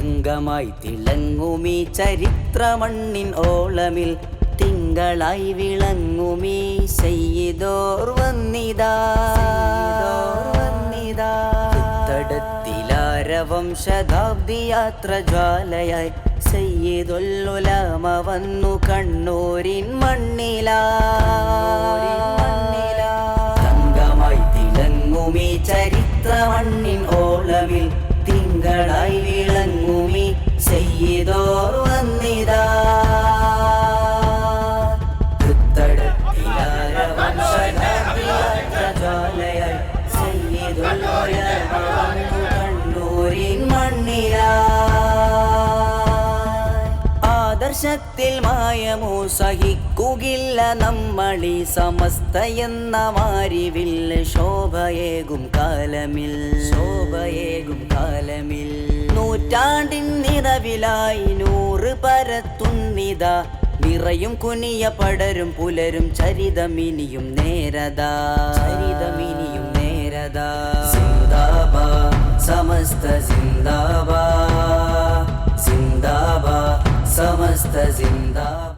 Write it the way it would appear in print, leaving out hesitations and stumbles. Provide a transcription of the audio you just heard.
തങ്കമായി തിളങ്ങുമീ ചരിത്രമണ്ണിൻ ഓളമിൽ തിങ്കളായി വിളങ്ങുമീ സയ്യിദോർ വന്നിതാ തടത്തിലാരവം ശതാബ്ദി യാത്ര ജ്വാലയായി സയ്യിദുൽ ഉലമ വന്നു കണ്ണൂരിൻ മണ്ണിലാ തങ്കമായി തിളങ്ങുമീ ചരിത്രമണ്ണിൻ ഓളമിൽ തിങ്കളായി വിളങ്ങുമീ സയ്യിദോർ വന്നിതാ തൃത്തടത്തിലാരവം ശതാബ്ദി യാത്ര ജ്വാലയായി സയ്യിദുൽ ഉലമ വന്നു കണ്ണൂരിൻ മണ്ണിലാ ആദർശത്തിൽ മായമോ സഹിക്കുകയില്ല നമ്മളീ സമസ്ത എന്ന മാരിവിൽ ശോഭയേകും കാലമിൽ നൂറ്റാണ്ടിൻ നിറവിലായി 100 പരത്തുന്നിതാ നിറയും കുനിയ പടരും പുലരും ചരിതമിനിയും നേരതാ സിന്ദാബാ സമസ്ത സിന്ദാബാ സമസ്ത സിന്ദാബാ